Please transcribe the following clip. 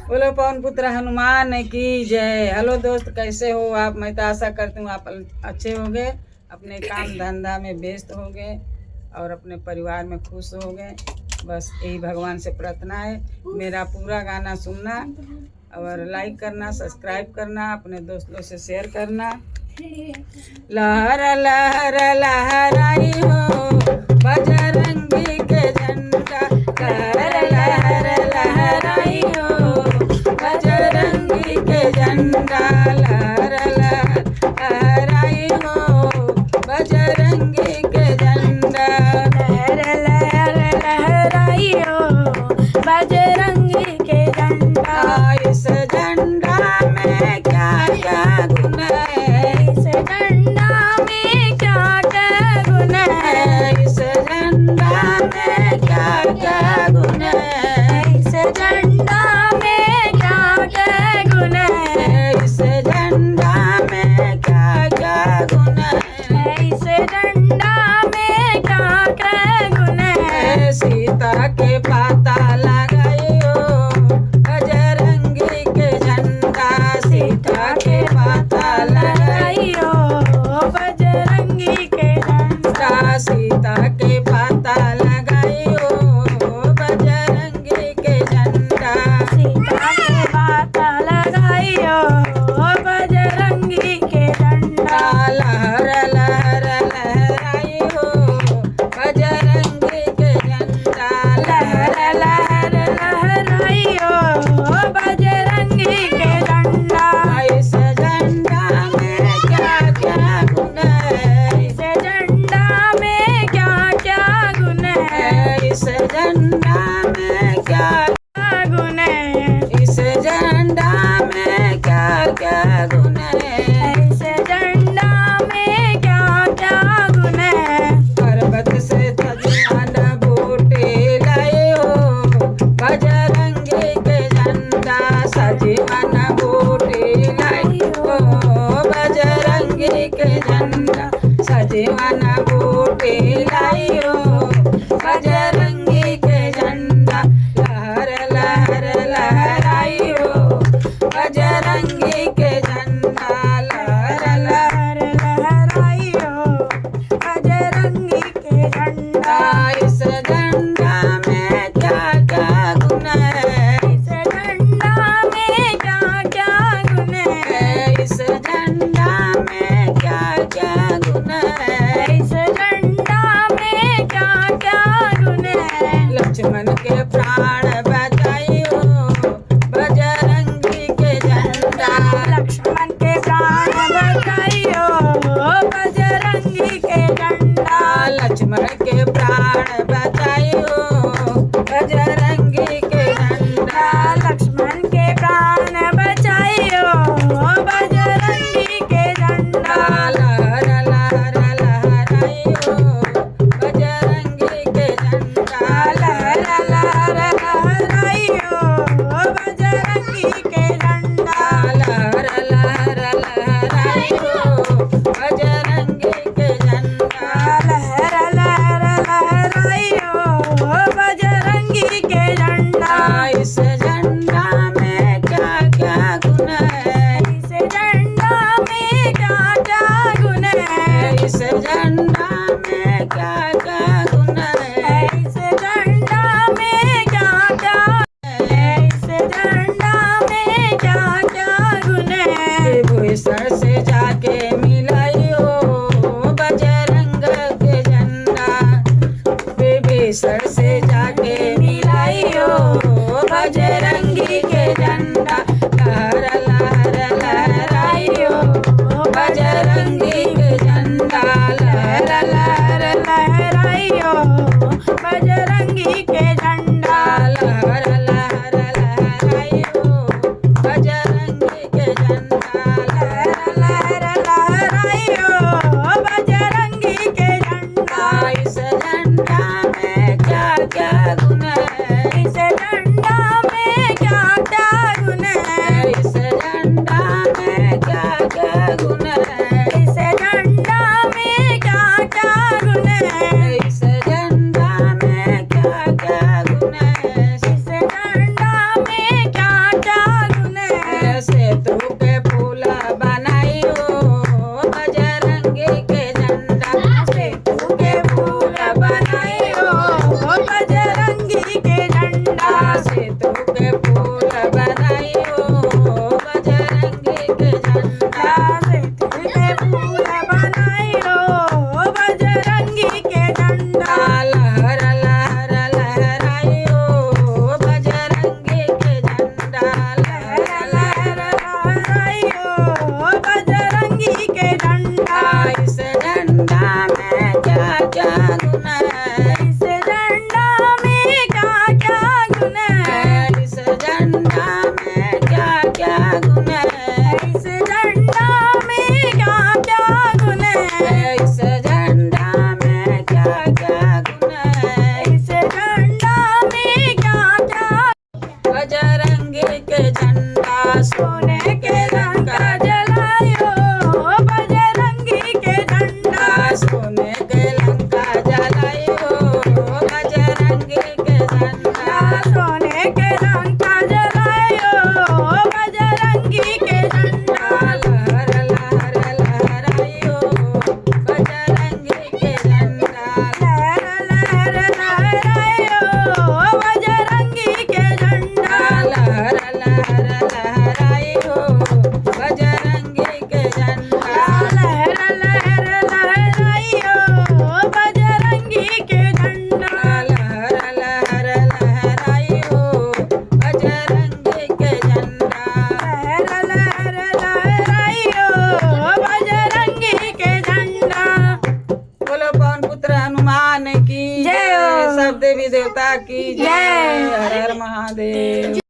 बोलो पवन पुत्र हनुमान की जय। हेलो दोस्त, कैसे हो आप? मैं तो आशा करती हूँ आप अच्छे होंगे, अपने काम धंधा में व्यस्त होंगे और अपने परिवार में खुश होंगे। बस यही भगवान से प्रार्थना है। मेरा पूरा गाना सुनना और लाइक करना, सब्सक्राइब करना, अपने दोस्तों से शेयर करना। लहर लहर लहराई हो बजरंगी के झंडा, लहर लहर लहराई हो बजरंगी के झंडा, लहर लहर लहराई हो बजरंगी के झंडा, लहर लहर लहराई हो बजरंगी के झंडा। इस झंडा में क्या क्या गुण है, इस झंडा में क्या क्या गुण है, इस झंडा में क्या क्या गुण है, इस झंडा में क्या क्या गुण है, इस झंडा में क्या क्या गुण है, इस झंडा में क्या क्या गुण है। सीता के पाता लगाई हो बजरंगी के झंडा, सीता के पाता लगाई लगाई हो बजरंगी के झंडा, सीता के पाता लगाई हो बजरंगी के झंडा, सीता के पाता लगाई हो बजरंगी के झंडा। लहर लहर लहराई हो बजरंगी के झंडा, लहर लहर लहराई हो बजरंगी के झंडा। इस झंडा में क्या क्या गुण है, इस झंडा में क्या क्या गुण है, इस झंडा में क्या गुण है, इस झंडा में क्या क्या गुण है, इस झंडा में क्या क्या गुण है। पर्वत से सजमान बूटे लाए हो बजरंगी के झंडा, सजमान बूटे लाई हो बजरंगी के झंडा, सजमान बूटे लाई हो बजरंगी के झंडा, लहर लहर लहराई हो बजरंगी के झंडा, लहर लहर लहराई हो बजरंगी के झंडा। इस झंडा में क्या क्या गुण है, इस झंडा में क्या क्या गुण है, इस झंडा में क्या क्या गुण है, इस झंडा में क्या क्या गुण है। लक्ष्मण के प्राण बचाई हो बजरंगी के झंडा, लक्ष्मण के प्राण बचाई हो बजरंगी के झंडा, लक्ष्मण के प्राण बचाई हो बजरंगी के झंडा, लक्ष्मण के प्राण बचाई हो बजरंगी के झंडा। लहर लहर लहराई हो बजरंगी के झंडा, लहर लहर लहराई हो बजरंगी के झंडा, लहर लहर लहराई हो बजरंगी के झंडा, लहर लहर लहराई हो बजरंगी के झंडा। इस झंडा में क्या क्या गुण है, इस झंडा में क्या क्या गुण है, इस झंडा में क्या क्या गुण है, इस झंडा में क्या क्या, इस झंडा में क्या क्या गुण है। विभूषण से जाके मिलाई हो बजरंग के झंडा, विभीषण से जाके मिलाई हो बजरंगी के झंडा, लहर लहर लहराई हो बजरंगी के झंडा, लहर लहर लहराई हो बजरंगी के झंडा, लहर लहर लहराई हो बजरंगी के झंडा, लहर लहर लहराई हो बजरंगी के झंडा। इस झंडा में क्या क्या गुण है, इस झंडा में क्या क्या गुण है, इस झंडा में क्या क्या गुण है, इस झंडा में क्या क्या गुण है, इस झंडा में क्या क्या गुण है, इस झंडा सोने के लंका जलायो बजरंगी के झंडा सोने के लंका जलायो बजरंगी के झंडा सोने के लंका जलायो बजरंगी के झंडा लहर लहर लहरायो बजरंगी के झंडा लहर लहर लहरायो बजरंगी के झंडा लहर लहर लहरायो बजरंगी के झंडा लहर लहर लहरायो बजरंगी के झंडा लहर लहर लहरायो बजरंगी के झंडा लहर लहर लहरायो बजरंगी के झंडा बोलो पवन पुत्र हनुमान की जय हो। सब देवी देवता की जय। हर हर महादेव।